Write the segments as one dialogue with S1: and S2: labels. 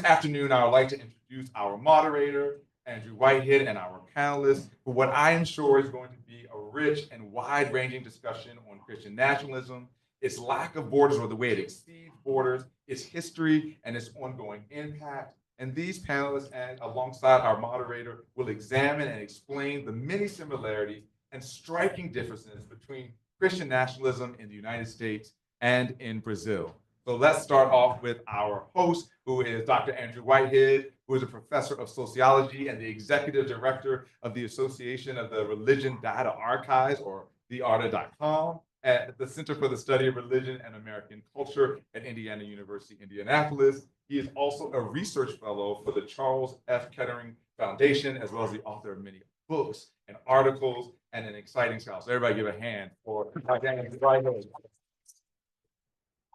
S1: this afternoon, I would like to introduce our moderator, Andrew Whitehead, and our panelists for what I am sure is going to be a rich and wide-ranging discussion on Christian nationalism, its lack of borders or the way it exceeds borders, its history, and its ongoing impact. And these panelists, and alongside our moderator, will examine and explain the many similarities and striking differences between Christian nationalism in the United States and in Brazil. So let's start off with our host, who is Dr. Andrew Whitehead, who is a professor of sociology and the executive director of the Association of the Religion Data Archives, or thearta.com, at the Center for the Study of Religion and American Culture at Indiana University, Indianapolis. He is also a research fellow for the Charles F. Kettering Foundation, as well as the author of many books and articles, and an exciting scholar. So everybody give a hand for Dr. Andrew Whitehead.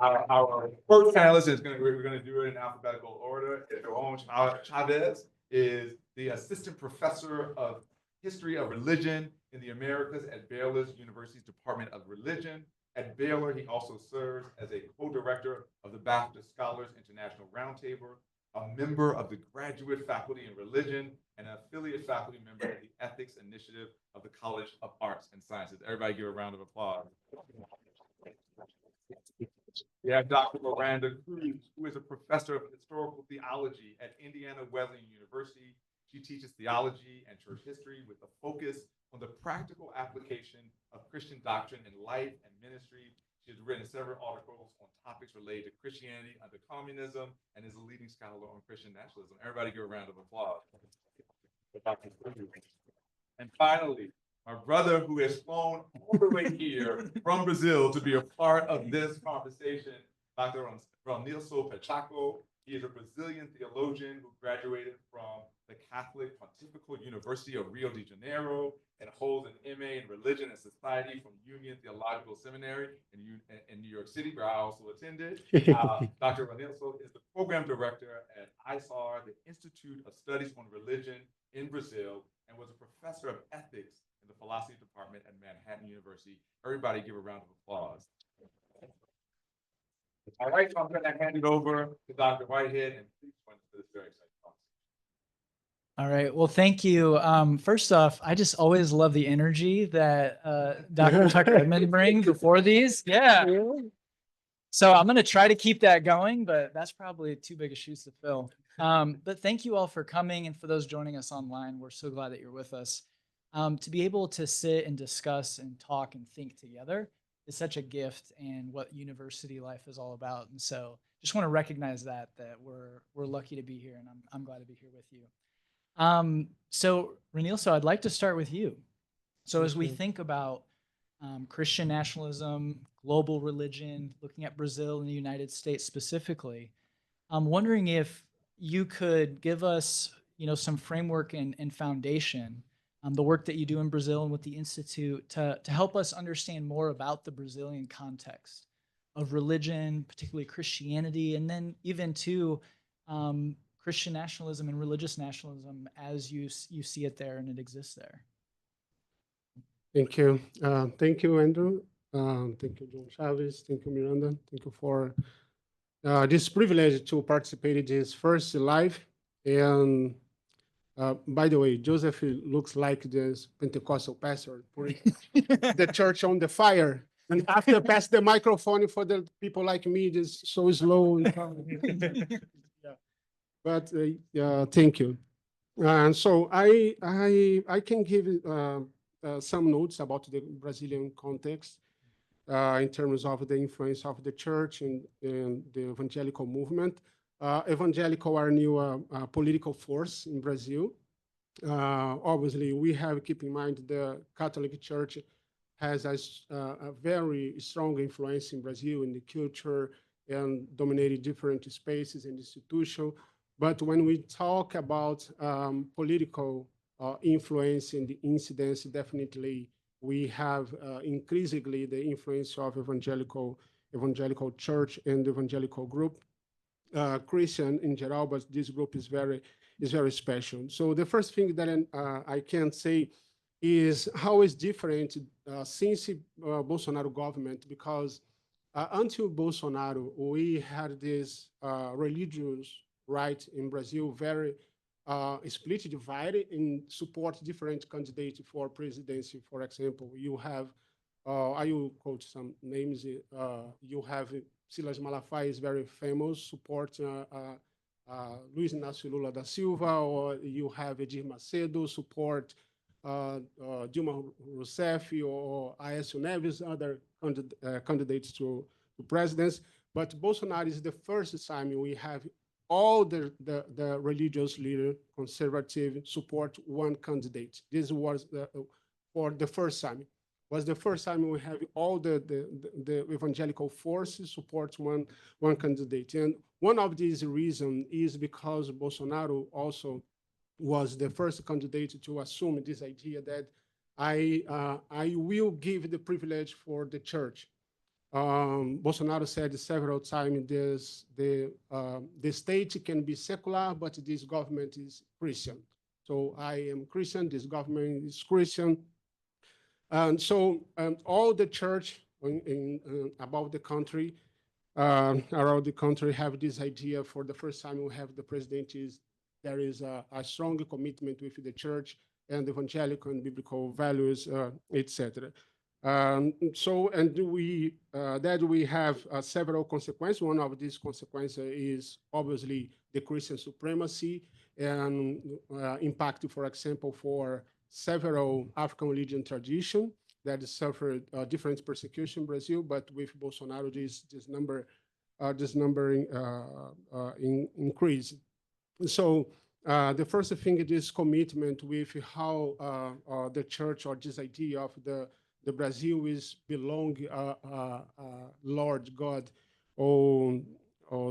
S1: Our first panelist is we're going to do it in alphabetical order. Joan Chavez is the assistant professor of history of religion in the Americas at Baylor University's Department of Religion. At Baylor, he also serves as a co-director of the Baptist Scholars International Roundtable, a member of the graduate faculty in religion, and an affiliate faculty member of the ethics initiative of the College of Arts and Sciences. Everybody give a round of applause. We have Dr. Miranda Cruz, who is a professor of historical theology at Indiana Wesleyan University. She teaches theology and church history with a focus on the practical application of Christian doctrine in life and ministry. She has written several articles on topics related to Christianity under communism and is a leading scholar on Christian nationalism. Everybody give a round of applause for Dr. Cruz. And finally, my brother, who has flown all the way here from Brazil to be a part of this conversation, Dr. Ronilson Pacheco. He is a Brazilian theologian who graduated from the Catholic Pontifical University of Rio de Janeiro and holds an MA in Religion and Society from Union Theological Seminary in New York City, where I also attended. Dr. Ronilson is the program director at ISAR, the Institute of Studies on Religion in Brazil, and was a professor of ethics in the philosophy department at Manhattan University. Everybody give a round of applause. All right, so I'm going to hand it over to Dr. Whitehead, and please join us for this very exciting conversation.
S2: All right, well, thank you. First off, I just always love the energy that Dr. Tucker Edmond brings before these. Yeah. So I'm going to try to keep that going, but that's probably too big a shoes to fill. But thank you all for coming, and for those joining us online, we're so glad that you're with us. To be able to sit and discuss and talk and think together is such a gift, and what university life is all about. And so just want to recognize that we're lucky to be here, and I'm glad to be here with you. So Ronilson, I'd like to start with you. So as we think about Christian nationalism, global religion, looking at Brazil and the United States specifically, I'm wondering if you could give us, some framework and foundation, the work that you do in Brazil and with the Institute to help us understand more about the Brazilian context of religion, particularly Christianity, and then even to Christian nationalism and religious nationalism as you see it there and it exists there.
S3: Thank you. Thank you, Andrew. Thank you, John Chavez. Thank you, Miranda. Thank you for this privilege to participate in this first live. And by the way, Joseph looks like this Pentecostal pastor putting the church on the fire. And after pass the microphone for the people like me, just so slow. Yeah. But thank you. And so I can give some notes about the Brazilian context in terms of the influence of the church and the evangelical movement. Evangelical are new political force in Brazil. Obviously, we have to keep in mind the Catholic Church has a very strong influence in Brazil in the culture and dominated different spaces and institutions. But when we talk about political influence and the incidence, definitely we have increasingly the influence of evangelical church and evangelical group. Christian in general, but this group is very special. So the first thing that I can say is how it's different since Bolsonaro government, because until Bolsonaro, we had this religious right in Brazil, very split, divided, and support different candidates for presidency. For example, you have, I will quote some names. You have Silas Malafaia is very famous, support Luiz Inácio Lula da Silva, or you have Edir Macedo, support Dilma Rousseff or Aécio Neves, other candidates to presidents. But Bolsonaro is the first time we have all the religious leader, conservative, support one candidate. This was for the first time. Was the first time we have all the evangelical forces support one candidate. And one of these reasons is because Bolsonaro also was the first candidate to assume this idea that I will give the privilege for the church. Bolsonaro said several times the state can be secular, but this government is Christian. So I am Christian, this government is Christian. And so all the church about the country, around the country have this idea. For the first time we have the president there is a strong commitment with the church and evangelical and biblical values, etc. That we have several consequences. One of these consequences is obviously the Christian supremacy and impact, for example, for several African religion tradition that suffered different persecution in Brazil, but with Bolsonaro, this number increase. So the first thing is commitment with how the church, or this idea of the Brazil is belong Lord God, or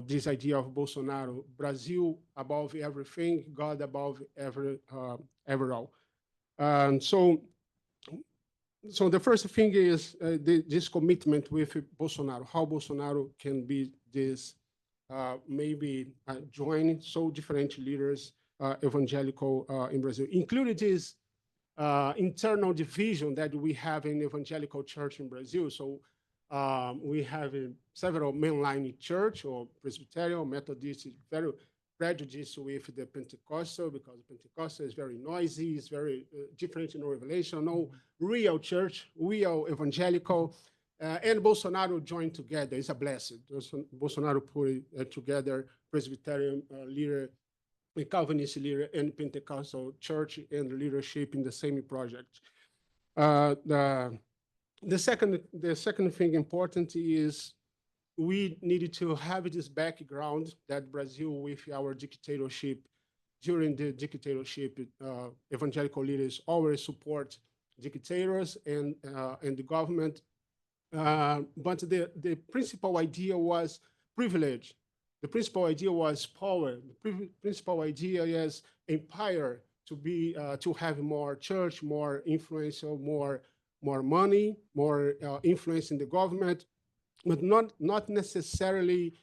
S3: this idea of Bolsonaro, Brazil above everything, God above all. So the first thing is this commitment with Bolsonaro, how Bolsonaro can be this maybe join so different leaders, evangelical in Brazil, including this internal division that we have in evangelical church in Brazil. So we have several mainline church, or Presbyterian, Methodist, very prejudiced with the Pentecostal, because Pentecostal is very noisy, it's very different in revelation, no real church, real evangelical, and Bolsonaro joined together. It's a blessing. Bolsonaro put together Presbyterian leader, a Calvinist leader, and Pentecostal church and leadership in the same project. The second thing important is we needed to have this background that Brazil, with our dictatorship, during the dictatorship, evangelical leaders always support dictators and the government. But the principal idea was privilege. The principal idea was power. The principal idea is empire, to have more church, more influence, more money, more influence in the government, but not necessarily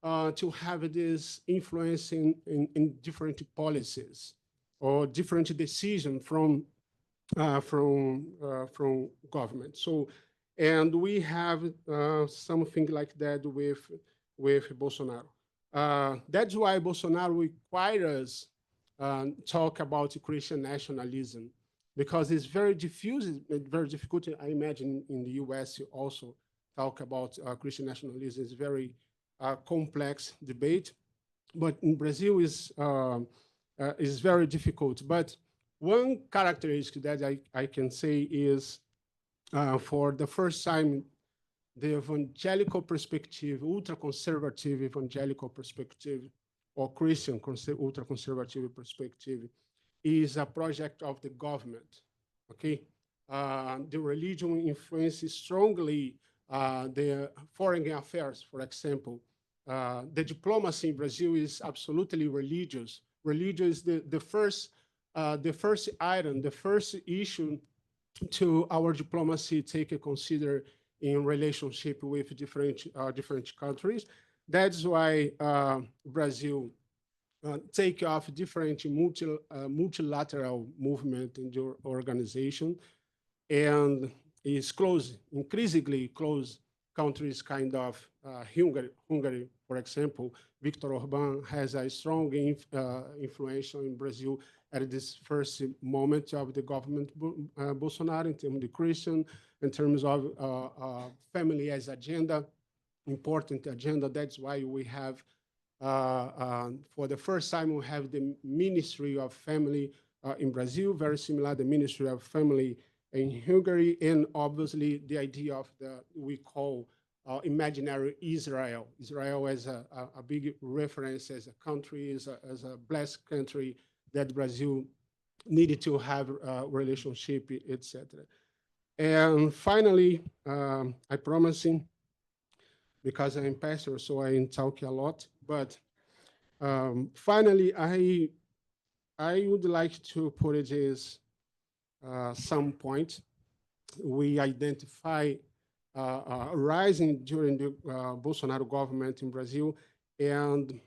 S3: to have this influence in different policies or different decisions from government. So, and we have something like that with Bolsonaro. That's why Bolsonaro requires talk about Christian nationalism, because it's very diffused, very difficult. I imagine in the US also talk about Christian nationalism. It's very complex debate, but in Brazil is very difficult. But one characteristic that I can say is for the first time, the evangelical perspective, ultra-conservative evangelical perspective, or Christian ultra-conservative perspective, is a project of the government, okay? The religion influences strongly the foreign affairs, for example. The diplomacy in Brazil is absolutely religious. Religion is the first item, the first issue to our diplomacy take a consider in relationship with different countries. That's why Brazil take off different multilateral movement in your organization, and is increasingly close countries, kind of Hungary, For example, Viktor Orbán has a strong influence in Brazil at this first moment of the government Bolsonaro in terms of the Christian, in terms of family as agenda, important agenda. That's why we have, for the first time, we have the Ministry of Family in Brazil, very similar the Ministry of Family in Hungary, and obviously the idea of we call imaginary Israel. Israel as a big reference as a country, as a blessed country that Brazil needed to have a relationship, etc. And finally, I promising, because I'm pastor, so I talk a lot, but finally, I would like to put it as some point. We identify rising during the Bolsonaro government in Brazil, and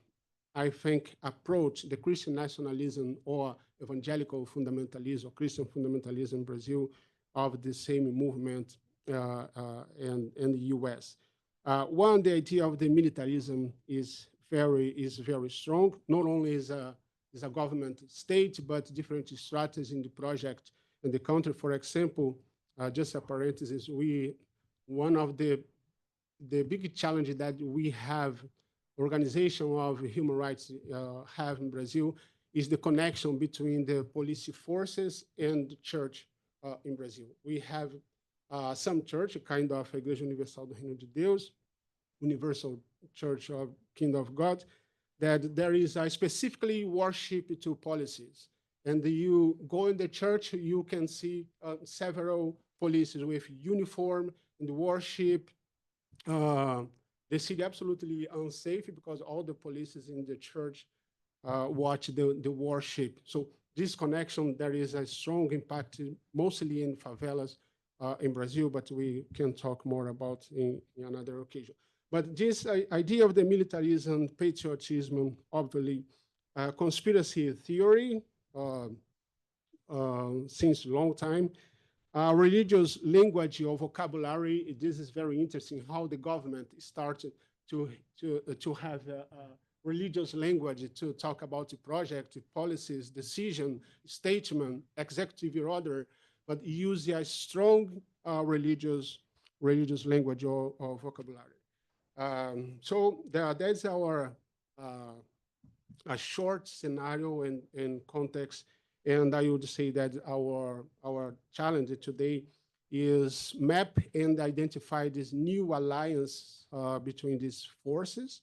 S3: I think approach the Christian nationalism or evangelical fundamentalism or Christian fundamentalism in Brazil of the same movement in the US. One, the idea of the militarism is very strong. Not only is a government state, but different strategies in the project in the country. For example, just a parenthesis, one of the big challenges that we have, organization of human rights have in Brazil, is the connection between the police forces and the church in Brazil. We have some church, a kind of Igreja Universal do Reino de Deus, Universal Church of Kingdom of God, that there is a specifically worship to policies. And you go in the church, you can see several police with uniform and worship. The city absolutely unsafe because all the police in the church watch the worship. So this connection, there is a strong impact, mostly in favelas in Brazil, but we can talk more about in another occasion. But this idea of the militarism, patriotism, obviously, conspiracy theory since a long time, religious language or vocabulary. This is very interesting how the government started to have religious language to talk about the project, policies, decision, statement, executive order, but use a strong religious language or vocabulary. So that's our a short scenario and context. And I would say that our challenge today is map and identify this new alliance between these forces,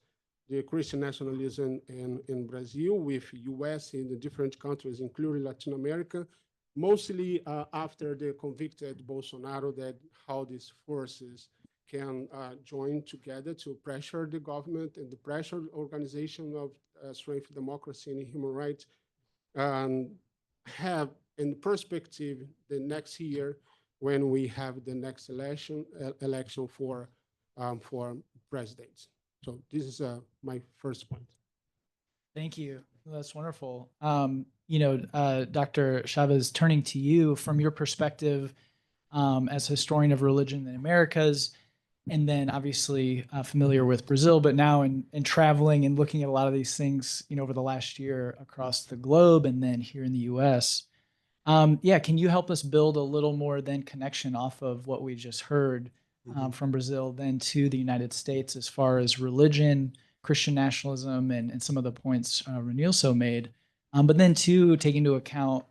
S3: the Christian nationalism in Brazil with US and the different countries, including Latin America, mostly after the convicted Bolsonaro, that how these forces can join together to pressure the government and the pressure organization of strength, democracy, and human rights, and have in perspective the next year when we have the next election for presidents. So this is my first point.
S2: Thank you. That's wonderful. Dr. Chavez, turning to you from your perspective as historian of religion in the Americas, and then obviously familiar with Brazil, but now in traveling and looking at a lot of these things, over the last year across the globe and then here in the US. Can you help us build a little more then connection off of what we just heard from Brazil then to the United States as far as religion, Christian nationalism, and some of the points Renilso made, but then too take into account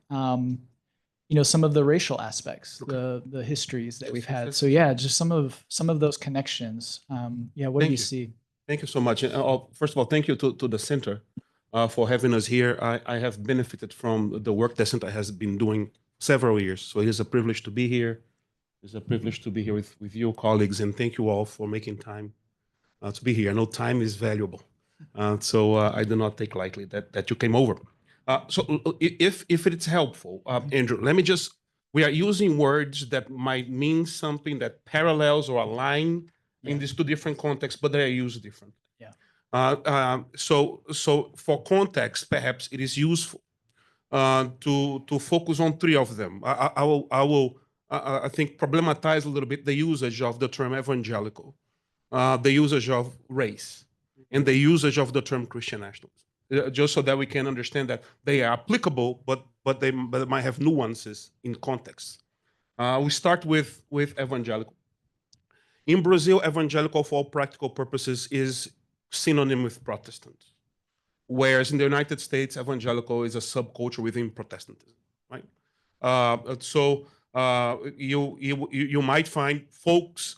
S2: some of the racial aspects, the histories that we've had. So just some of those connections. What do you see?
S4: Thank you so much. First of all, thank you to the center for having us here. I have benefited from the work the center has been doing several years. So it is a privilege to be here. It's a privilege to be here with you colleagues, and thank you all for making time to be here. I know time is valuable, so I do not take lightly that you came over. So if it's helpful, Andrew, we are using words that might mean something that parallels or align in these two different contexts, but they are used differently. So for context, perhaps it is useful to focus on three of them. I will I think problematize a little bit the usage of the term evangelical, the usage of race, and the usage of the term Christian nationalism, just so that we can understand that they are applicable, but they might have nuances in context. We start with evangelical. In Brazil, evangelical, for all practical purposes, is synonym with Protestant, whereas in the United States, evangelical is a subculture within Protestantism, right? You might find folks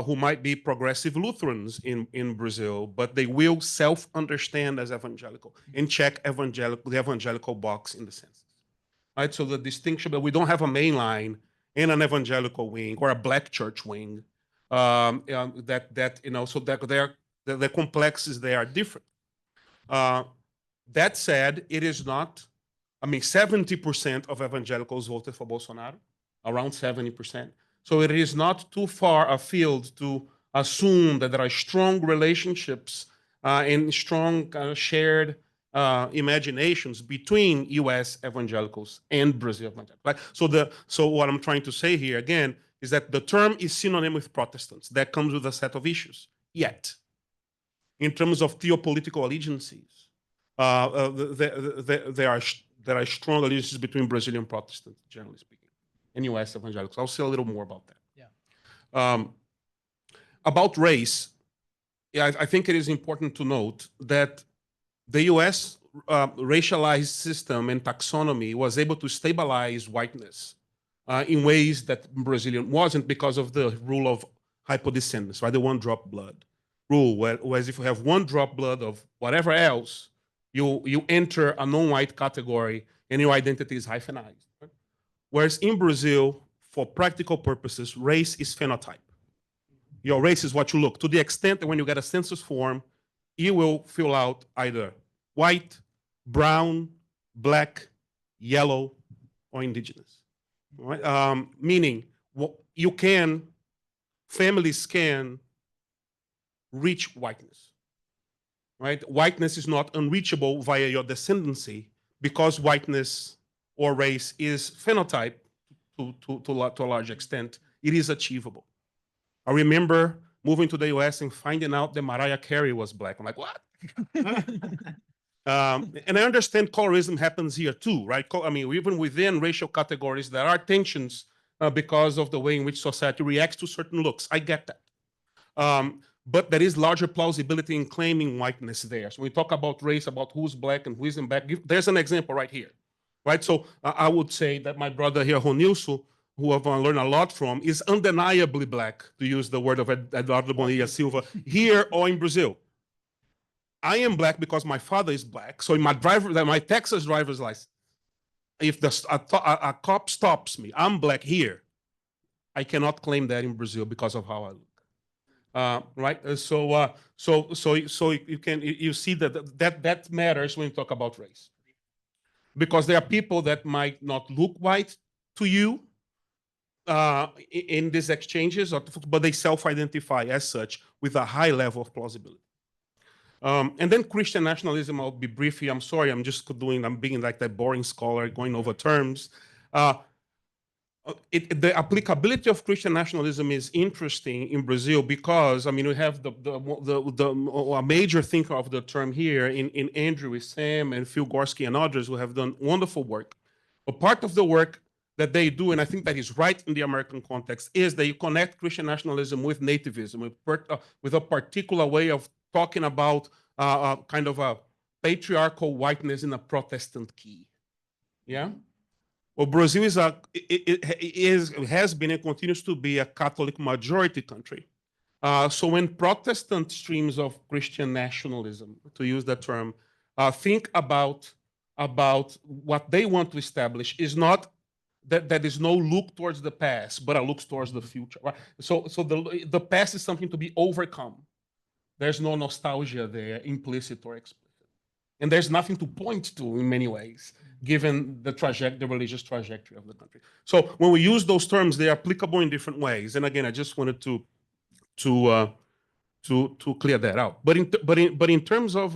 S4: who might be progressive Lutherans in Brazil, but they will self-understand as evangelical and check the evangelical box in the census, right? So the distinction that we don't have a main line and an evangelical wing or a black church wing, so that the complexes, they are different. That said, it is not, 70% of evangelicals voted for Bolsonaro, around 70%. So it is not too far afield to assume that there are strong relationships and strong shared imaginations between U.S. evangelicals and Brazil evangelicals. Right? So what I'm trying to say here again is that the term is synonym with Protestants. That comes with a set of issues. Yet, in terms of theopolitical allegiances, there are strong allegiances between Brazilian Protestants, generally speaking, and U.S. evangelicals. I'll say a little more about that. Yeah. About race, I think it is important to note that the U.S. Racialized system and taxonomy was able to stabilize whiteness in ways that Brazilian wasn't, because of the rule of hypodescendants, right? The one drop blood rule, whereas if you have one drop blood of whatever else, you enter a non-white category and your identity is hyphenized. Right? Whereas in Brazil, for practical purposes, race is phenotype. Your race is what you look. To the extent that when you get a census form, you will fill out either white, brown, black, yellow, or indigenous. Right? Meaning, families can reach whiteness. Right? Whiteness is not unreachable via your descendancy, because whiteness or race is phenotype to a large extent. It is achievable. I remember moving to the US and finding out that Mariah Carey was black. I'm like, what? And I understand colorism happens here too, right? Even within racial categories, there are tensions because of the way in which society reacts to certain looks. I get that. But there is larger plausibility in claiming whiteness there. So we talk about race, about who's black and who isn't black. There's an example right here, right? So I would say that my brother here, Ronilson, who I've learned a lot from, is undeniably black, to use the word of Eduardo Bonilla Silva, here or in Brazil. I am black because my father is black. So in my Texas driver's license, if a cop stops me, I'm black here. I cannot claim that in Brazil because of how I look. Right? So you see that matters when you talk about race, because there are people that might not look white to you in these exchanges, but they self-identify as such with a high level of plausibility. And then Christian nationalism, I'll be brief here. I'm sorry, I'm being like that boring scholar going over terms. The applicability of Christian nationalism is interesting in Brazil because, we have a major thinker of the term here in Andrew, Sam, and Phil Gorski and others who have done wonderful work. But part of the work that they do, and I think that is right in the American context, is that you connect Christian nationalism with nativism, with a particular way of talking about kind of a patriarchal whiteness in a Protestant key. Yeah? Well, Brazil has been and continues to be a Catholic majority country. So when Protestant streams of Christian nationalism, to use that term, think about what they want to establish, is not that there is no look towards the past, but a look towards the future. Right? So the past is something to be overcome. There's no nostalgia there, implicit or explicit. And there's nothing to point to in many ways, given the religious trajectory of the country. So when we use those terms, they're applicable in different ways. And again, I just wanted to clear that out. But in terms of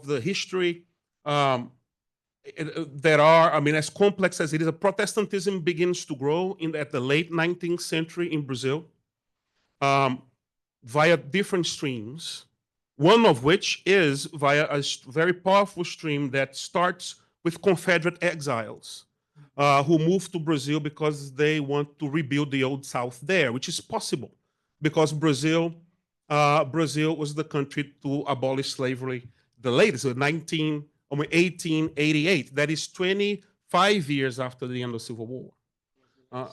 S4: the history, there are, as complex as it is, Protestantism begins to grow at the late 19th century in Brazil. via different streams, one of which is via a very powerful stream that starts with Confederate exiles who moved to Brazil because they want to rebuild the old South there, which is possible because Brazil was the country to abolish slavery the latest, so 1888. That is 25 years after the end of the Civil War.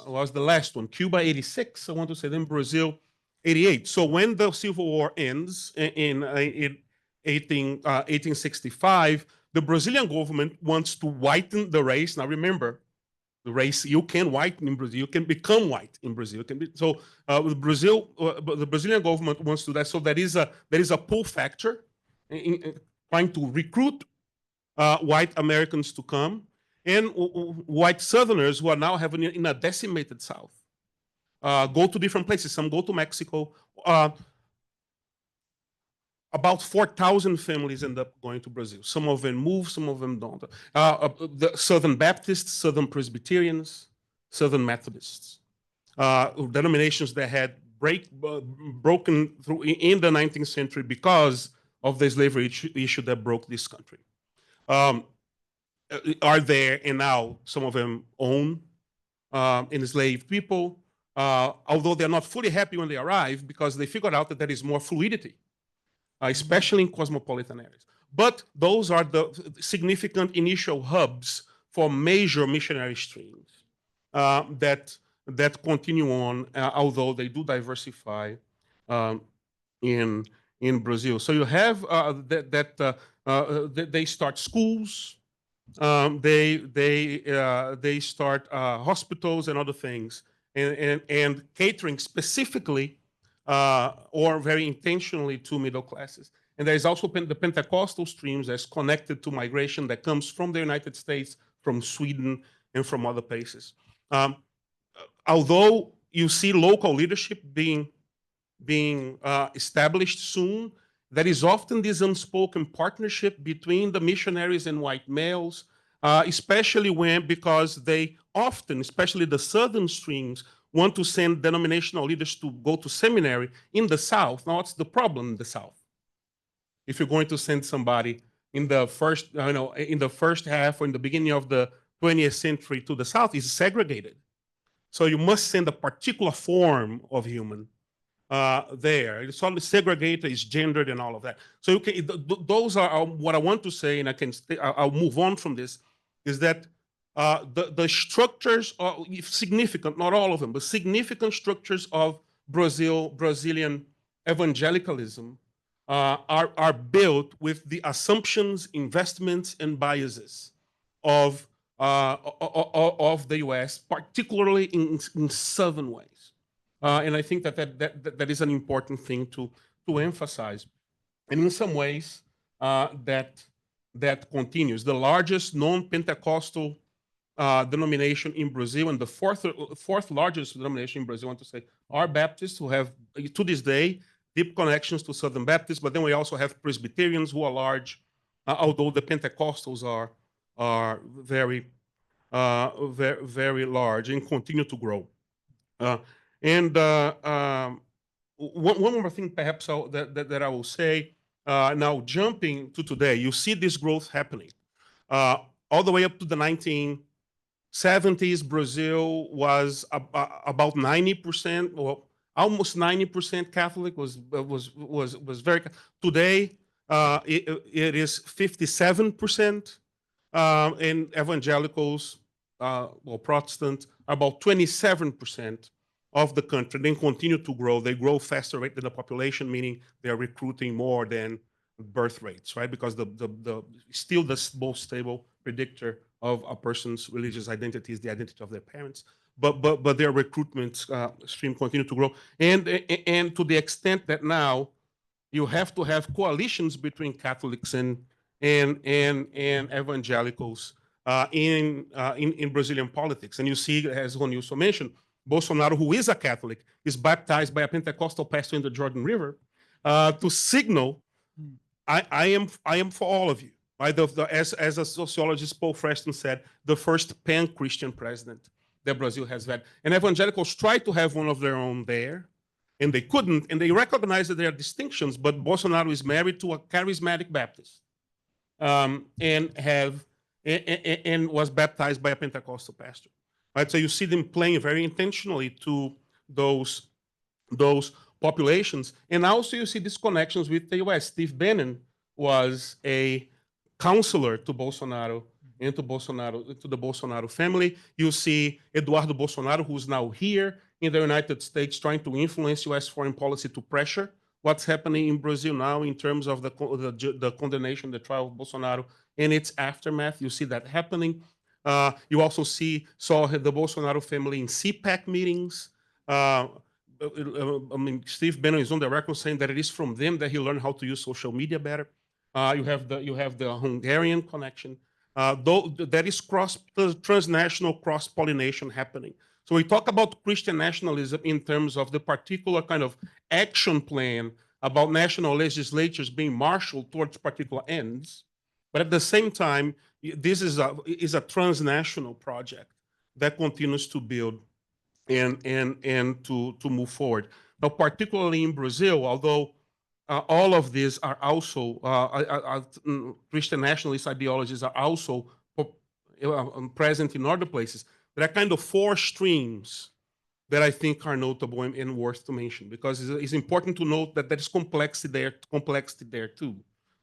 S4: Was the last one. Cuba, 86, I want to say, then Brazil, 88. So when the Civil War ends in 1865, the Brazilian government wants to whiten the race. Now remember, the race, you can whiten in Brazil, you can become white in Brazil. The Brazilian government wants to do that. So there is a pull factor in trying to recruit white Americans to come, and white Southerners who are now having in a decimated South go to different places. Some go to Mexico. About 4,000 families end up going to Brazil. Some of them move, some of them don't. The Southern Baptists, Southern Presbyterians, Southern Methodists, denominations that had broken through in the 19th century because of the slavery issue that broke this country. Are there, and now some of them own enslaved people, although they're not fully happy when they arrive because they figured out that there is more fluidity, especially in cosmopolitan areas. But those are the significant initial hubs for major missionary streams that continue on, although they do diversify in Brazil. So you have they start schools, they start hospitals and other things, and catering specifically or very intentionally to middle classes. And there's also the Pentecostal streams that's connected to migration that comes from the United States, from Sweden, and from other places. Although you see local leadership being established soon, there is often this unspoken partnership between the missionaries and white males, especially because they often, especially the southern streams, want to send denominational leaders to go to seminary in the South. Now, what's the problem in the South? If you're going to send somebody in the first half or in the beginning of the 20th century to the South, is segregated. So you must send a particular form of human there. It's all segregated, it's gendered, and all of that. So those are what I want to say, and I'll move on from this. Is that the structures are significant, not all of them, but significant structures of Brazilian evangelicalism are built with the assumptions, investments, and biases of the U.S., particularly in southern ways. And I think that is an important thing to emphasize. And in some ways, that continues. The largest non-Pentecostal denomination in Brazil, and the fourth largest denomination in Brazil, I want to say, are Baptists, who have, to this day, deep connections to Southern Baptists. But then we also have Presbyterians, who are large, although the Pentecostals are very, very large and continue to grow. One more thing, perhaps, that I will say, now jumping to today, you see this growth happening. All the way up to the 1970s, Brazil was about 90%, or almost 90% Catholic, was very. Today, it is 57%, and evangelicals, or Protestant, about 27% of the country. They continue to grow. They grow faster rate than the population, meaning they are recruiting more than birth rates, right? Because still the most stable predictor of a person's religious identity is the identity of their parents. But their recruitment stream continue to grow, and to the extent that now you have to have coalitions between Catholics and evangelicals in Brazilian politics. And you see, as Ronilson mentioned, Bolsonaro, who is a Catholic, is baptized by a Pentecostal pastor in the Jordan River to signal, I am for all of you. Right? As a sociologist, Paul Freston said, the first pan-Christian president that Brazil has had. And evangelicals try to have one of their own there. and they couldn't, and they recognize that there are distinctions, but Bolsonaro is married to a charismatic Baptist, and was baptized by a Pentecostal pastor. Right? So you see them playing very intentionally to those populations. And also you see these connections with the US. Steve Bannon was a counselor to Bolsonaro and to the Bolsonaro family. You see Eduardo Bolsonaro, who's now here in the United States, trying to influence US foreign policy to pressure what's happening in Brazil now in terms of the condemnation, the trial of Bolsonaro and its aftermath. You see that happening. You also saw the Bolsonaro family in CPAC meetings. I mean, Steve Bannon is on the record saying that it is from them that he learned how to use social media better. You have the Hungarian connection. Though there is transnational cross-pollination happening. So we talk about Christian nationalism in terms of the particular kind of action plan about national legislatures being marshaled towards particular ends. But at the same time, this is a transnational project that continues to build and to move forward. Now, particularly in Brazil, although all of these are also Christian nationalist ideologies are also present in other places. There are kind of four streams that I think are notable and worth to mention, because it's important to note that there is complexity there too.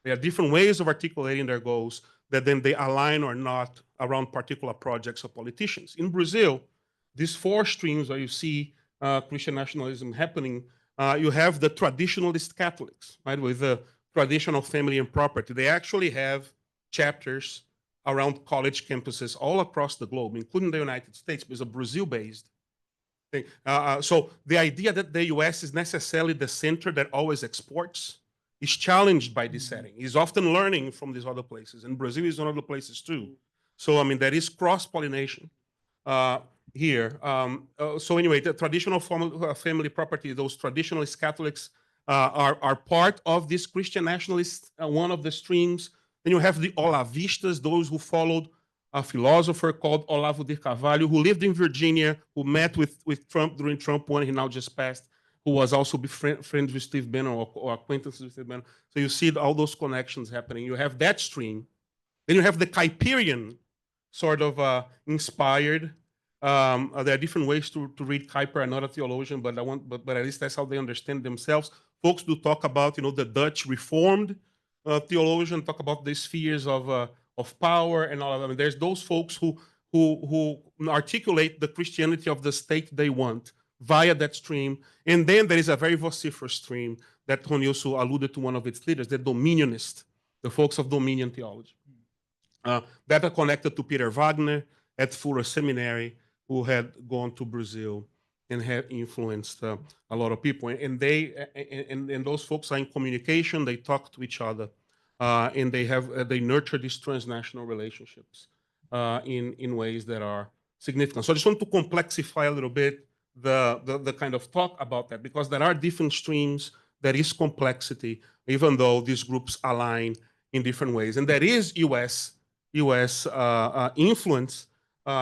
S4: There are different ways of articulating their goals that then they align or not around particular projects or politicians. In Brazil, these four streams where you see Christian nationalism happening, you have the traditionalist Catholics, right, with the traditional family and property. They actually have chapters around college campuses all across the globe, including the United States, because of Brazil-based thing. So the idea that the US is necessarily the center that always exports is challenged by this setting. He's often learning from these other places, and Brazil is one of the places too. So, I mean, there is cross-pollination here. So anyway, the traditional family property, those traditionalist Catholics are part of this Christian nationalist, one of the streams. Then you have the Olavistas, those who followed a philosopher called Olavo de Carvalho, who lived in Virginia, who met with Trump during Trump when he now just passed, who was also friends with Steve Bannon or acquaintances with Steve Bannon. So you see all those connections happening. You have that stream. Then you have the Kuyperian sort of inspired. There are different ways to read Kuyper. I'm not a theologian, but at least that's how they understand themselves. Folks do talk about, the Dutch Reformed theologian, talk about the spheres of power and all of them. There's those folks who articulate the Christianity of the state they want via that stream. And then there is a very vociferous stream that Ronilson alluded to, one of its leaders, the Dominionist, the folks of Dominion theology. That are connected to Peter Wagner at Fuller Seminary, who had gone to Brazil and had influenced a lot of people. And those folks are in communication, they talk to each other, and they nurture these transnational relationships in ways that are significant. So I just want to complexify a little bit the kind of talk about that, because there are different streams, there is complexity, even though these groups align in different ways. And there is US influence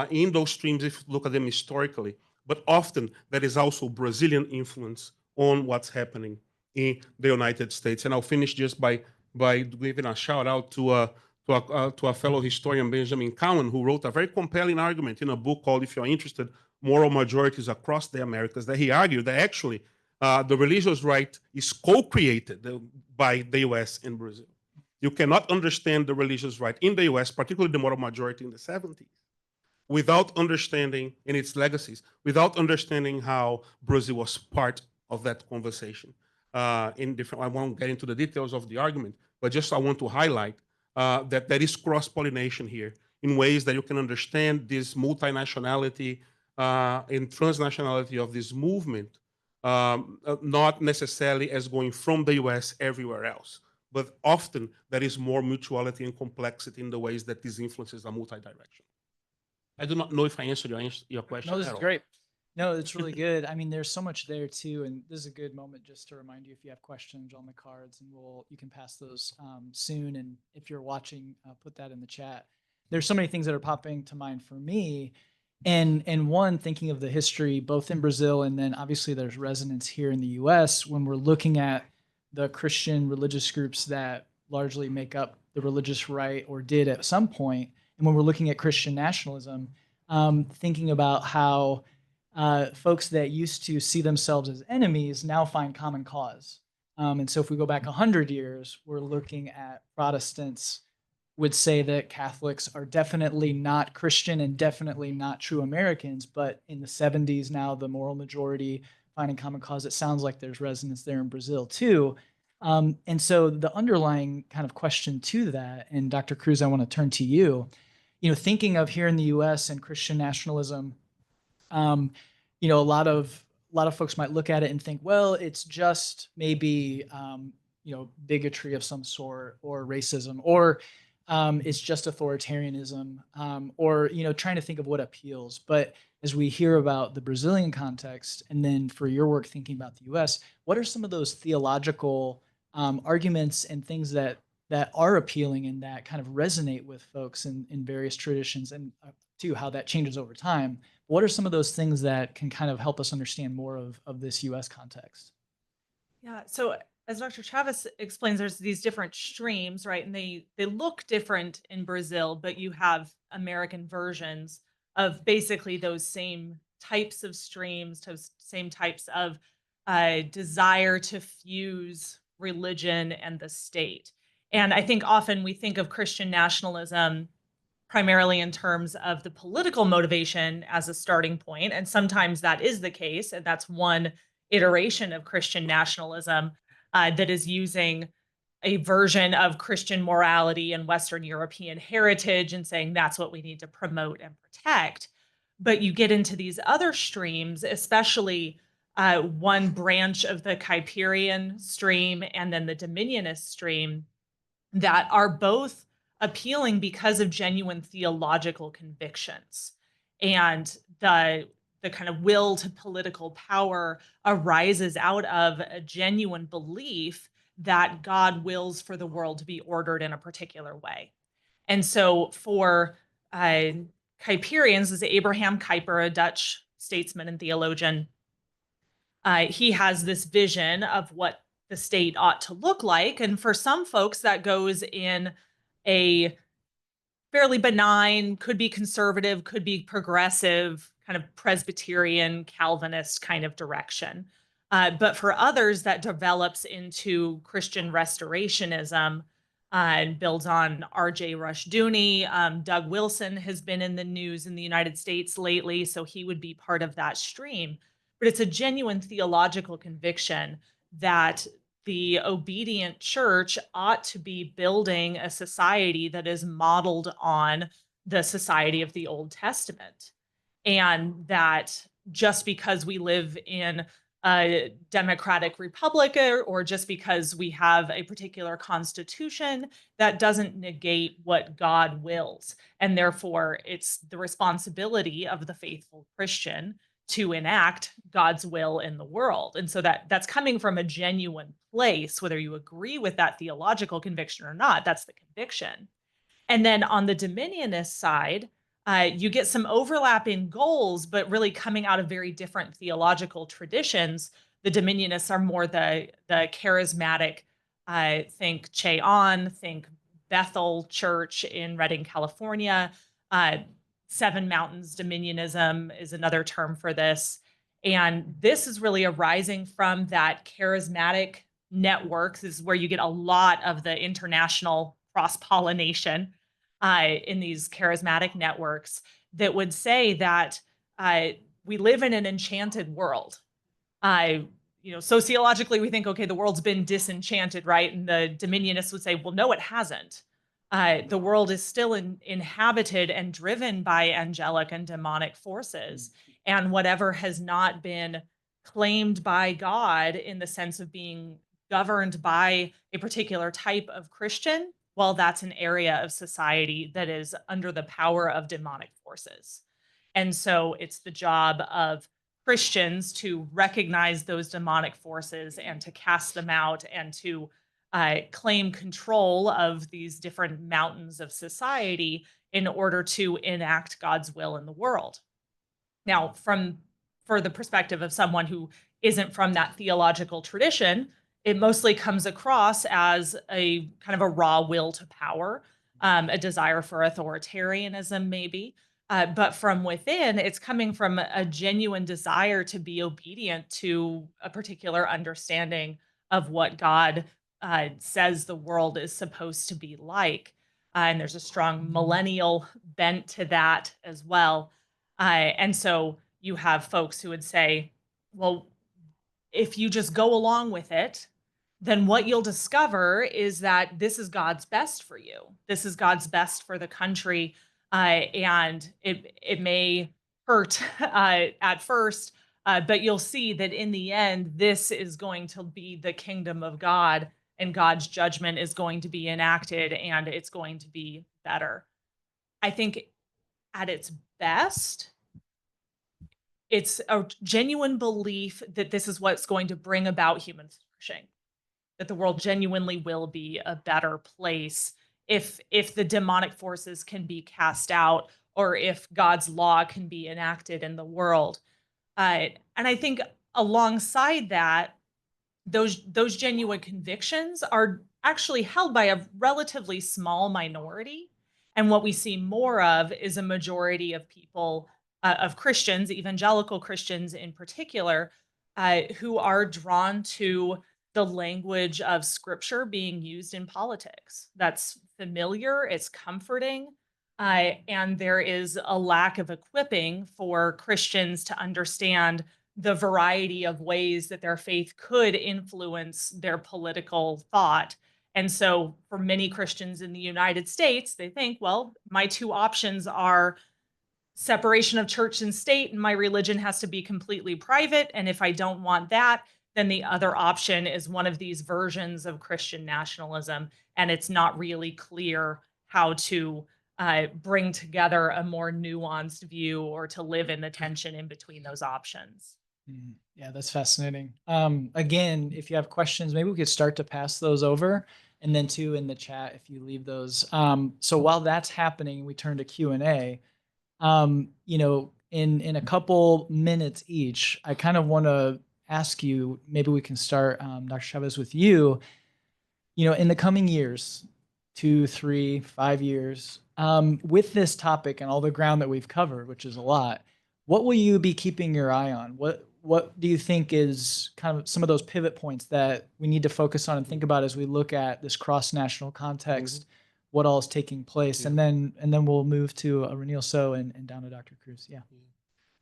S4: in those streams if you look at them historically, but often there is also Brazilian influence on what's happening in the United States. And I'll finish just by giving a shout out to a fellow historian, Benjamin Cowan, who wrote a very compelling argument in a book called, if you're interested, Moral Majorities Across the Americas, that he argued that actually the religious right is co-created by the US and Brazil. You cannot understand the religious right in the US, particularly the moral majority in the 70s, without understanding, and its legacies, without understanding how Brazil was part of that conversation. I won't get into the details of the argument, but just I want to highlight that there is cross-pollination here in ways that you can understand this multinationality and transnationality of this movement, not necessarily as going from the US everywhere else, but often there is more mutuality and complexity in the ways that these influences are multi-directional. I do not know if I answered your question.
S2: No, this is great. No, it's really good. I mean, there's so much there too, and this is a good moment just to remind you, if you have questions on the cards, and you can pass those soon. And if you're watching, put that in the chat. There's so many things that are popping to mind for me. And one, thinking of the history both in Brazil and then obviously there's resonance here in the US when we're looking at the Christian religious groups that largely make up the religious right or did at some point, and when we're looking at Christian nationalism, thinking about how folks that used to see themselves as enemies now find common cause. And so if we go back 100 years, we're looking at Protestants would say that Catholics are definitely not Christian and definitely not true Americans, but in the 70s now, the moral majority finding common cause, it sounds like there's resonance there in Brazil too. And so the underlying kind of question to that, and Dr. Cruz, I want to turn to you, thinking of here in the US and Christian nationalism, a lot of folks might look at it and think, well, it's just maybe bigotry of some sort or racism, or it's just authoritarianism, or trying to think of what appeals. But as we hear about the Brazilian context, and then for your work thinking about the U.S., what are some of those theological arguments and things that are appealing and that kind of resonate with folks in various traditions, and too how that changes over time? What are some of those things that can kind of help us understand more of this U.S. context?
S5: Yeah. So as Dr. Chavez explains, there's these different streams, right? And they look different in Brazil, but you have American versions of basically those same types of streams, those same types of desire to fuse religion and the state. And I think often we think of Christian nationalism primarily in terms of the political motivation as a starting point. And sometimes that is the case. And that's one iteration of Christian nationalism that is using a version of Christian morality and Western European heritage and saying that's what we need to promote and protect. But you get into these other streams, especially one branch of the Kuyperian stream and then the Dominionist stream, that are both appealing because of genuine theological convictions. And the kind of will to political power arises out of a genuine belief that God wills for the world to be ordered in a particular way. And so for Kuyperians, is Abraham Kuyper, a Dutch statesman and theologian, he has this vision of what the state ought to look like. And for some folks, that goes in a fairly benign, could be conservative, could be progressive, kind of Presbyterian, Calvinist kind of direction. But for others, that develops into Christian restorationism and builds on R.J. Rushdoony. Doug Wilson has been in the news in the United States lately, so he would be part of that stream. But it's a genuine theological conviction that the obedient church ought to be building a society that is modeled on the society of the Old Testament. And that just because we live in a democratic republic or just because we have a particular constitution, that doesn't negate what God wills. And therefore, it's the responsibility of the faithful Christian to enact God's will in the world. And so that's coming from a genuine place, whether you agree with that theological conviction or not, that's the conviction. And then on the Dominionist side, you get some overlap in goals, but really coming out of very different theological traditions. The Dominionists are more the charismatic, think Che Ahn, think Bethel Church in Redding, California. Seven Mountains Dominionism is another term for this. And this is really arising from that charismatic network. This is where you get a lot of the international cross-pollination in these charismatic networks that would say that we live in an enchanted world. Sociologically, we think, okay, the world's been disenchanted, right? And the Dominionists would say, well, no, it hasn't. The world is still inhabited and driven by angelic and demonic forces. And whatever has not been claimed by God in the sense of being governed by a particular type of Christian, well, that's an area of society that is under the power of demonic forces. And so it's the job of Christians to recognize those demonic forces and to cast them out and to claim control of these different mountains of society in order to enact God's will in the world. Now, for the perspective of someone who isn't from that theological tradition, it mostly comes across as a kind of a raw will to power, a desire for authoritarianism, maybe. But from within, it's coming from a genuine desire to be obedient to a particular understanding of what God says the world is supposed to be like. And there's a strong millennial bent to that as well. And so you have folks who would say, well, if you just go along with it, then what you'll discover is that this is God's best for you. This is God's best for the country. And it may hurt at first, but you'll see that in the end, this is going to be the kingdom of God, and God's judgment is going to be enacted, and it's going to be better. I think at its best, it's a genuine belief that this is what's going to bring about human flourishing, that the world genuinely will be a better place if the demonic forces can be cast out, or if God's law can be enacted in the world. And I think alongside that, those genuine convictions are actually held by a relatively small minority. And what we see more of is a majority of people, of Christians, evangelical Christians in particular, who are drawn to the language of scripture being used in politics. That's familiar, it's comforting, and there is a lack of equipping for Christians to understand the variety of ways that their faith could influence their political thought. And so for many Christians in the United States, they think, well, my two options are separation of church and state, and my religion has to be completely private. And if I don't want that, then the other option is one of these versions of Christian nationalism. And it's not really clear how to bring together a more nuanced view or to live in the tension in between those options.
S2: Yeah, that's fascinating. Again, if you have questions, maybe we could start to pass those over, and then too in the chat if you leave those. So while that's happening, we turn to Q&A. In a couple minutes each, I kind of want to ask you, maybe we can start, Dr. Chavez, with you. In the coming years, 2, 3, 5 years, with this topic and all the ground that we've covered, which is a lot, what will you be keeping your eye on? What do you think is kind of some of those pivot points that we need to focus on and think about as we look at this cross-national context? Mm-hmm. What all is taking place, yeah. and then we'll move to Ranil So and down to Dr. Cruz. Yeah.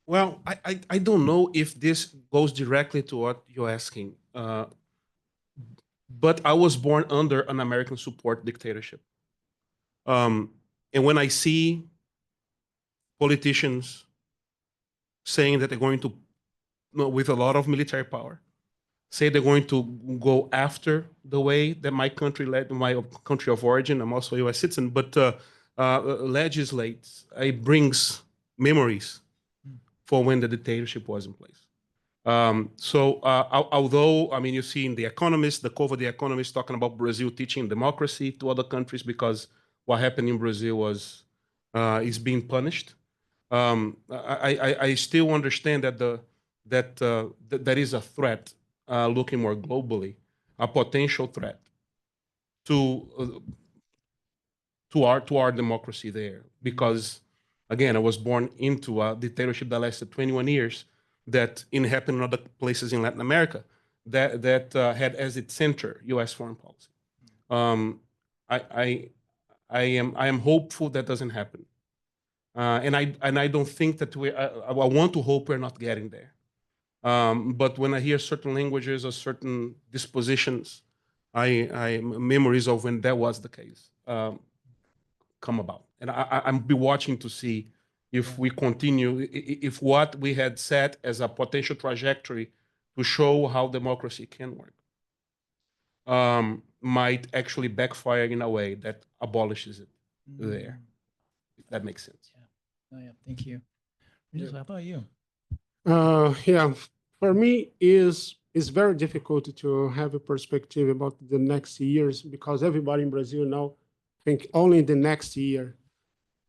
S4: Well, I don't know if this goes directly to what you're asking, but I was born under an American support dictatorship, and when I see politicians saying that they're going to, with a lot of military power, say they're going to go after the way that my country led, my country of origin, I'm also a U.S. citizen, but legislates, it brings memories for when the dictatorship was in place. Although, I mean, you see in The Economist, the cover of The Economist talking about Brazil teaching democracy to other countries because what happened in Brazil is being punished. I still understand that there is a threat, looking more globally, a potential threat to our democracy there, because again, I was born into a dictatorship that lasted 21 years, that happened in other places in Latin America, that had as its center U.S. foreign policy. I am hopeful that doesn't happen, and I don't think that I want to hope we're not getting there. But when I hear certain languages or certain dispositions, memories of when that was the case come about, and I'm be watching to see if we continue, if what we had set as a potential trajectory to show how democracy can work might actually backfire in a way that abolishes it there, if that makes sense.
S2: Yeah. Oh yeah, thank you. How about you?
S3: Yeah, for me it's very difficult to have a perspective about the next years, because everybody in Brazil now think only the next year.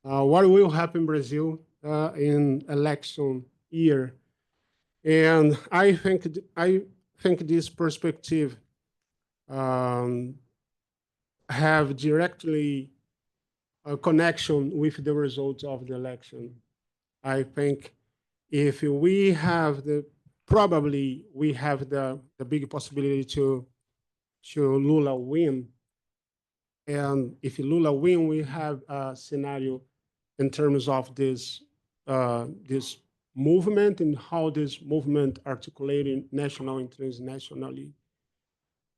S3: What will happen in Brazil in election year. And I think this perspective have directly a connection with the results of the election. I think if we have probably we have the big possibility to Lula win. And if Lula win, we have a scenario in terms of this movement and how this movement articulating national and transnationally.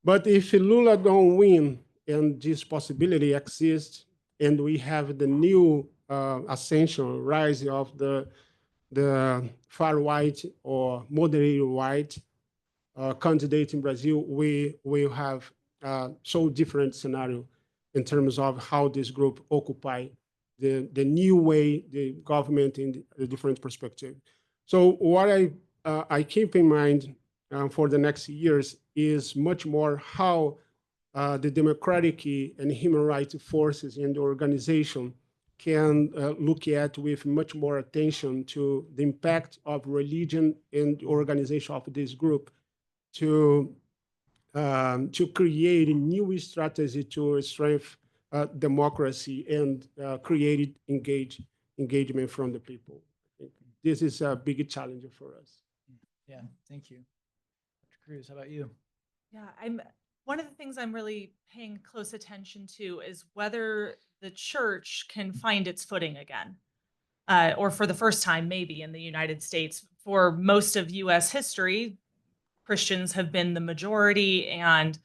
S3: But if Lula don't win and this possibility exists, and we have the new ascension, rise of the far right or moderate right candidate in Brazil, we will have so different scenario in terms of how this group occupy the new way, the government in the different perspective. So what I keep in mind for the next years is much more how the democratic and human rights forces in the organization can look at with much more attention to the impact of religion in the organization of this group to create a new strategy to strengthen democracy and create engagement from the people. I think this is a big challenge for us.
S2: Yeah, thank you. Dr. Cruz, how about you?
S5: Yeah, one of the things I'm really paying close attention to is whether the church can find its footing again, or for the first time, maybe in the United States. For most of U.S. history, Christians have been the majority, and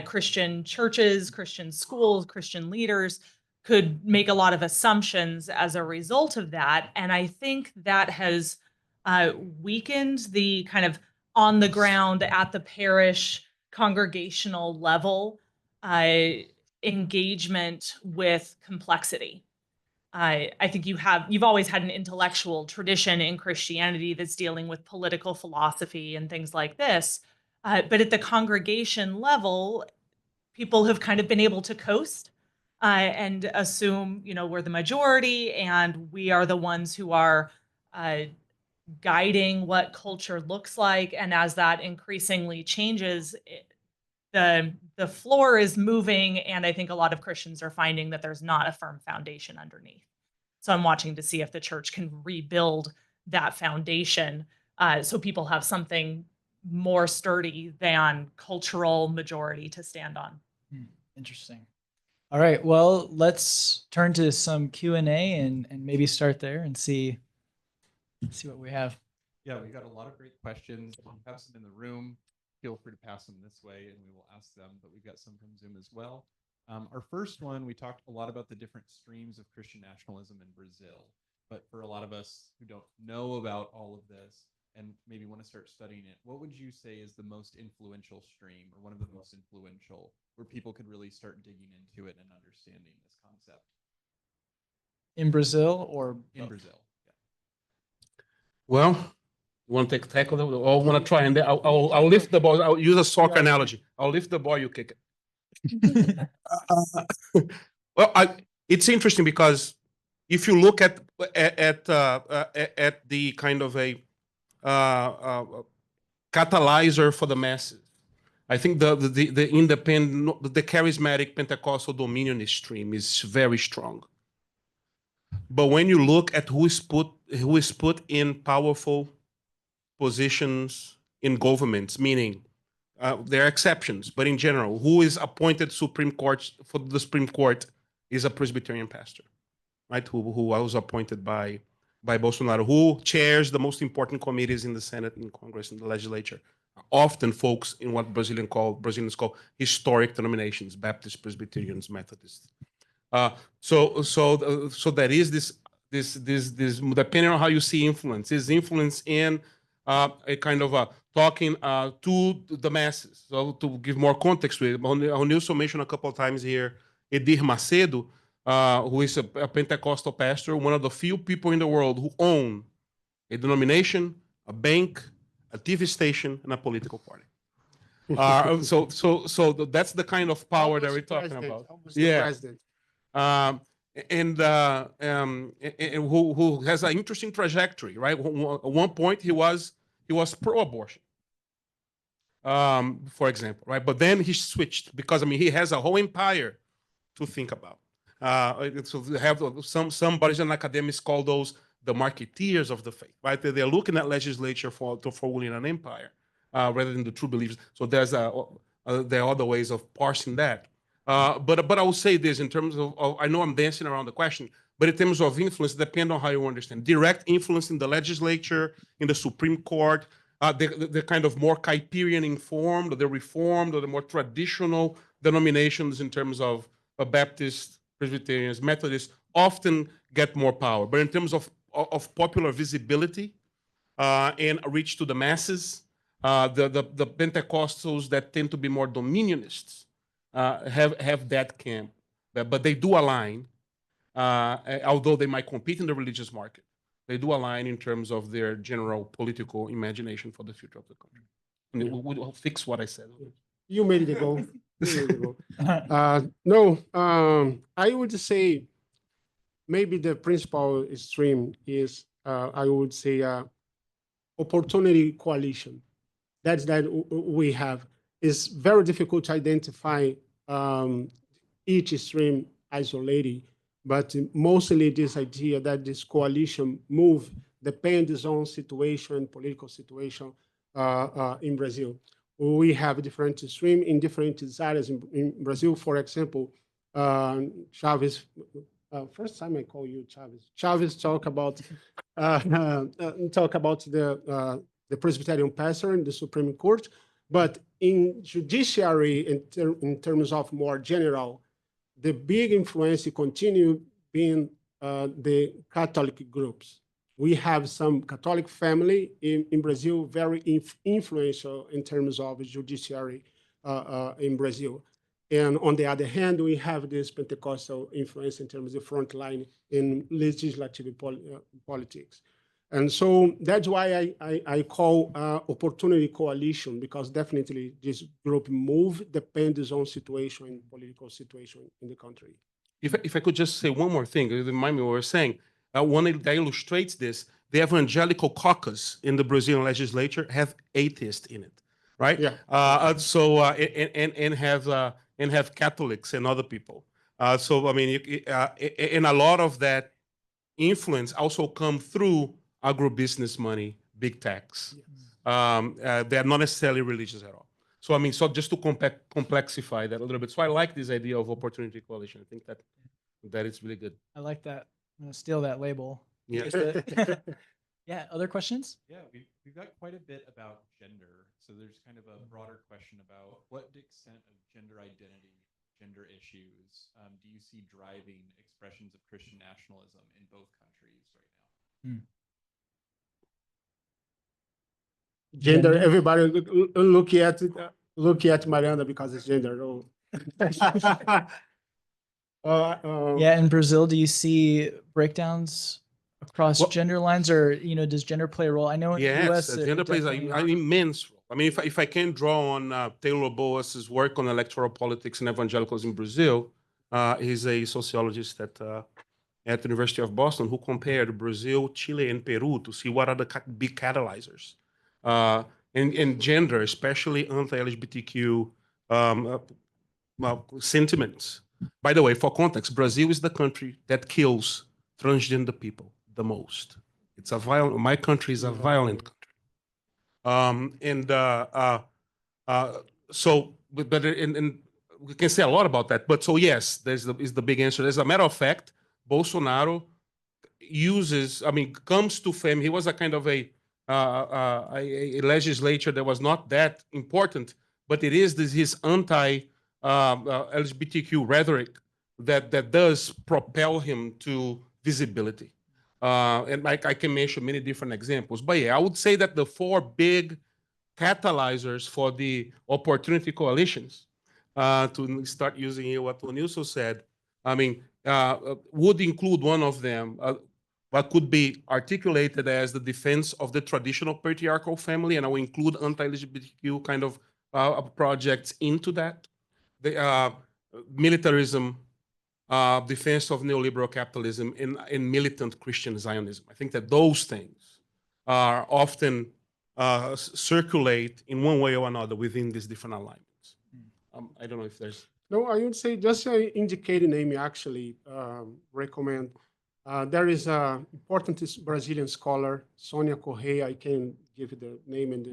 S5: Christian churches, Christian schools, Christian leaders could make a lot of assumptions as a result of that. And I think that has weakened the kind of on the ground at the parish congregational level engagement with complexity. I think you've always had an intellectual tradition in Christianity that's dealing with political philosophy and things like this. But at the congregation level, people have kind of been able to coast and assume, we're the majority and we are the ones who are guiding what culture looks like. And as that increasingly changes, the floor is moving, and I think a lot of Christians are finding that there's not a firm foundation underneath. So I'm watching to see if the church can rebuild that foundation so people have something more sturdy than cultural majority to stand on.
S2: Interesting. All right, well, let's turn to some Q&A and maybe start there and see what we have.
S1: Yeah, we got a lot of great questions. We have some in the room. Feel free to pass them this way and we will ask them, but we've got some from Zoom as well. Our first one, we talked a lot about the different streams of Christian nationalism in Brazil, but for a lot of us who don't know about all of this and maybe want to start studying it, what would you say is the most influential stream, or one of the most influential, where people could really start digging into it and understanding this concept?
S2: In Brazil or?
S1: In Brazil, yeah.
S4: Well, you want to take tackle it, or want to try, and then I'll lift the ball. I'll use a soccer analogy. I'll lift the ball, you kick it. Well, it's interesting because if you look at the kind of a catalyzer for the masses, I think the independent, the charismatic Pentecostal dominion stream is very strong. But when you look at who is put in powerful positions in governments, meaning there are exceptions, but in general, who is appointed Supreme Court for the Supreme Court is a Presbyterian pastor, right? Who was appointed by Bolsonaro, who chairs the most important committees in the Senate, in Congress, in the legislature. Often folks in what Brazilians call historic denominations: Baptists, Presbyterians, Methodists. So there is this depending on how you see influence, is influence in a kind of talking to the masses. So to give more context to it, Nilson mentioned a couple of times here, Edir Macedo, who is a Pentecostal pastor, one of the few people in the world who own a denomination, a bank, a TV station, and a political party. So that's the kind of power that we're talking about.
S3: Yeah.
S4: who has an interesting trajectory, right? At one point, he was pro-abortion, for example, right? But then he switched because he has a whole empire to think about. So they have some bodies and academics call those the marketeers of the faith, right? They're looking at legislature for winning an empire rather than the true believers. So there are other ways of parsing that. But I will say this in terms of I know I'm dancing around the question, but in terms of influence, depend on how you understand. Direct influence in the legislature, in the Supreme Court, the kind of more Kuyperian informed, or the reformed, or the more traditional denominations in terms of Baptists, Presbyterians, Methodists often get more power. But in terms of popular visibility and reach to the masses, the Pentecostals that tend to be more dominionists have that camp. But they do align, although they might compete in the religious market. They do align in terms of their general political imagination for the future of the country. And we'll fix what I said.
S3: You made it go. You made it go. No, I would say maybe the principal stream is, I would say, opportunity coalition. That we have. It's very difficult to identify each stream isolated, but mostly this idea that this coalition move depends on situation, political situation in Brazil. We have different streams in different areas in Brazil. For example, Chavez, first time I call you Chavez. Chavez talk about the Presbyterian pastor in the Supreme Court, but in judiciary, in terms of more general, the big influence continue being the Catholic groups. We have some Catholic family in Brazil, very influential in terms of judiciary in Brazil. And on the other hand, we have this Pentecostal influence in terms of front line in legislative politics. And so that's why I call opportunity coalition, because definitely this group move depends on situation and political situation in the country.
S4: If I could just say one more thing, remind me what we're saying. One that illustrates this, the evangelical caucus in the Brazilian legislature have atheists in it, right?
S3: Yeah.
S4: And have Catholics and other people. So I mean, and a lot of that influence also come through agribusiness money, big tax. They're not necessarily religious at all. So I mean, so just to complexify that a little bit. So I like this idea of opportunity coalition. I think that it's really good.
S2: I like that. I'm gonna steal that label.
S4: Yeah.
S2: Yeah. Other questions?
S6: Yeah, we've got quite a bit about gender. So there's kind of a broader question about what extent of gender identity, gender issues, do you see driving expressions of Christian nationalism in both countries right now?
S3: Gender, everybody look at Miranda because it's gender. Oh.
S2: Yeah. In Brazil, do you see breakdowns across
S4: Well-
S2: gender lines, or does gender play a role? I know in the
S4: Yes,
S2: US, it
S4: gender plays
S2: definitely-
S4: an immense role. I mean, if I can draw on Taylor Boas's work on electoral politics and evangelicals in Brazil, he's a sociologist at the University of Boston who compared Brazil, Chile, and Peru to see what are the big catalyzers. And gender, especially anti-LGBTQ sentiments. By the way, for context, Brazil is the country that kills transgender people the most. It's a violent. My country is a violent country. So, but we can say a lot about that. But so yes, is the big answer. As a matter of fact, Bolsonaro comes to fame. He was a kind of a legislature that was not that important, but it is his anti-LGBTQ rhetoric that does propel him to visibility. And I can mention many different examples. But yeah, I would say that the four big catalyzers for the opportunity coalitions, to start using what Tonilson said, would include one of them, what could be articulated as the defense of the traditional patriarchal family, and I will include anti-LGBTQ kind of projects into that. The militarism defense of neoliberal capitalism, and militant Christian Zionism. I think that those things are often circulate in one way or another within these different alignments. I don't know if there's...
S3: No, I would say just indicating name actually recommend. There is an important Brazilian scholar, Sonia Correia. I can give you the name and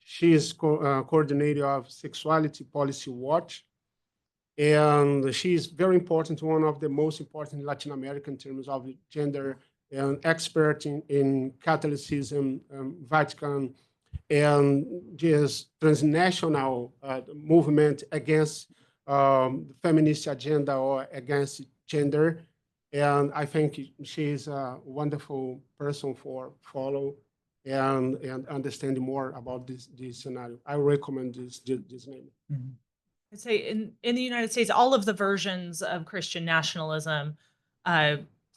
S3: she is coordinator of Sexuality Policy Watch. And she is very important, one of the most important in Latin America in terms of gender, and expert in Catholicism, Vatican, and just transnational movement against feminist agenda or against gender. And I think she is a wonderful person for follow and understand more about this scenario. I recommend this name.
S2: Mhm.
S5: I'd say in the United States, all of the versions of Christian nationalism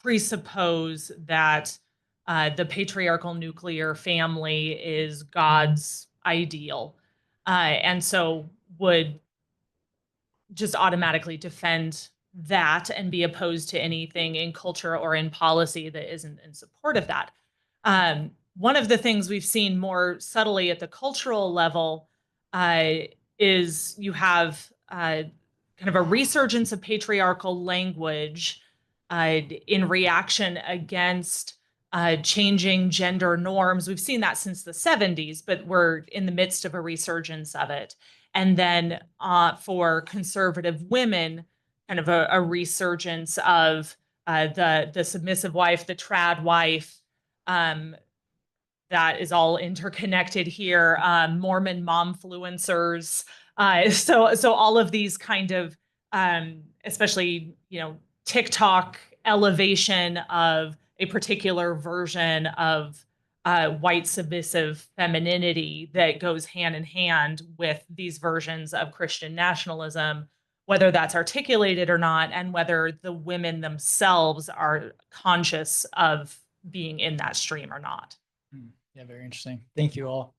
S5: presuppose that the patriarchal nuclear family is God's ideal, and so would just automatically defend that and be opposed to anything in culture or in policy that isn't in support of that. One of the things we've seen more subtly at the cultural level is you have kind of a resurgence of patriarchal language in reaction against changing gender norms. We've seen that since the 70s, but we're in the midst of a resurgence of it. And then for conservative women, kind of a resurgence of the submissive wife, the trad wife, that is all interconnected here. Mormon momfluencers. So all of these kind of, especially, TikTok elevation of a particular version of white submissive femininity that goes hand in hand with these versions of Christian nationalism, whether that's articulated or not, and whether the women themselves are conscious of being in that stream or not.
S2: Yeah, very interesting. Thank you all.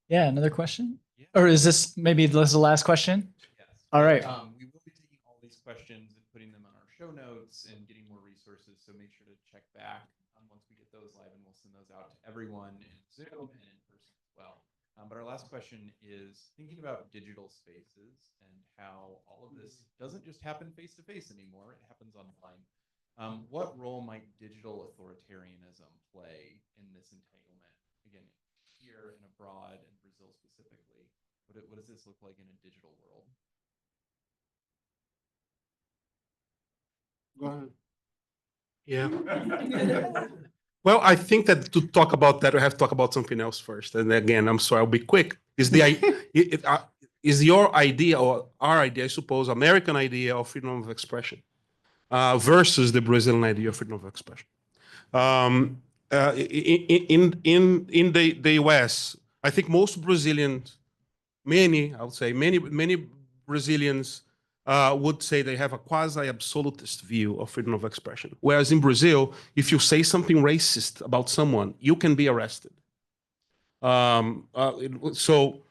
S2: Yeah, another question?
S6: Yeah.
S2: Or is this maybe this is the last question?
S6: Yes.
S2: All right.
S6: We will be taking all these questions and putting them on our show notes and getting more resources. So make sure to check back once we get those live, and we'll send those out to everyone in Zoom and in person as well. But our last question is thinking about digital spaces and how all of this doesn't just happen face to face anymore. It happens online. What role might digital authoritarianism play in this entanglement? Again, here and abroad, and Brazil specifically, what does this look like in a digital world?
S3: Go ahead.
S4: Yeah. Well, I think that to talk about that, we have to talk about something else first. And again, I'm sorry, I'll be quick. Is your idea, or our idea, I suppose, American idea of freedom of expression versus the Brazilian idea of freedom of expression? In the US, I think most Brazilians, many Brazilians would say they have a quasi-absolutist view of freedom of expression. Whereas in Brazil, if you say something racist about someone, you can be arrested. So,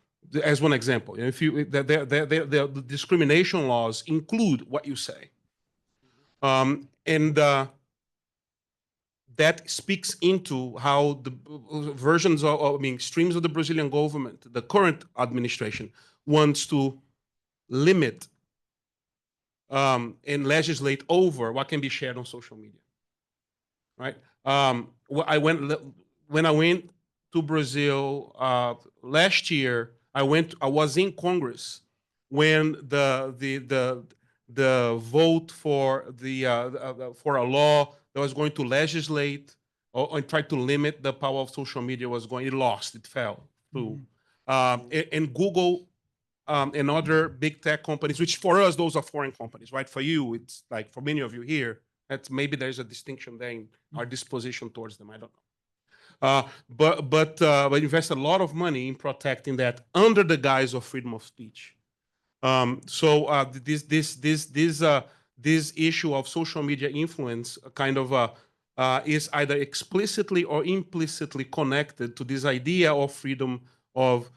S4: as one example, if the discrimination laws include what you say, and that speaks into how the versions of, streams of the Brazilian government, the current administration, wants to limit and legislate over what can be shared on social media, right? When I went to Brazil last year, I was in Congress when the vote for for a law that was going to legislate or try to limit the power of social media it fell through. And Google and other big tech companies, which for us, those are foreign companies, right? For you, it's like, for many of you here, maybe there's a distinction there in our disposition towards them, I don't know. But invest a lot of money in protecting that under the guise of freedom of speech. So this issue of social media influence kind of is either explicitly or implicitly connected to this idea of freedom of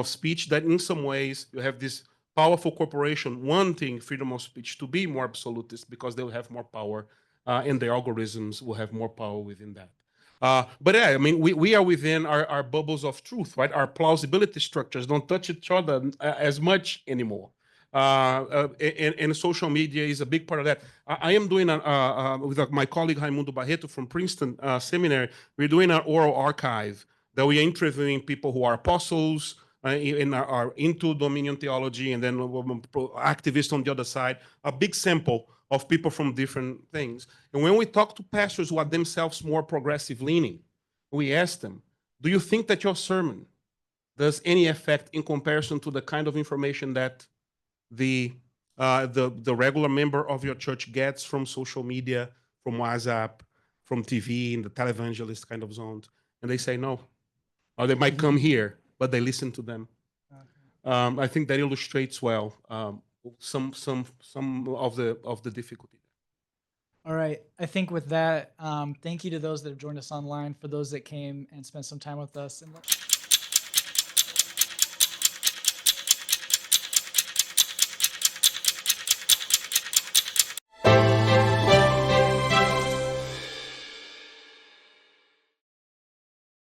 S4: speech, that in some ways you have this powerful corporation wanting freedom of speech to be more absolutist because they will have more power, and the algorithms will have more power within that. But yeah, I mean, we are within our bubbles of truth, right? Our plausibility structures don't touch each other as much anymore. And social media is a big part of that. I am doing, with my colleague Raimundo Barreto from Princeton Seminary, we're doing an oral archive that we are interviewing people who are apostles, and are into dominion theology, and then activists on the other side, a big sample of people from different things. And when we talk to pastors who are themselves more progressive leaning, we ask them, do you think that your sermon does any effect in comparison to the kind of information that the regular member of your church gets from social media, from WhatsApp, from TV, in the televangelist kind of zones? And they say no. Or they might come here, but they listen to them. I think that illustrates well some of the difficulty.
S2: All right. I think with that, thank you to those that have joined us online, for those that came and spent some time with us.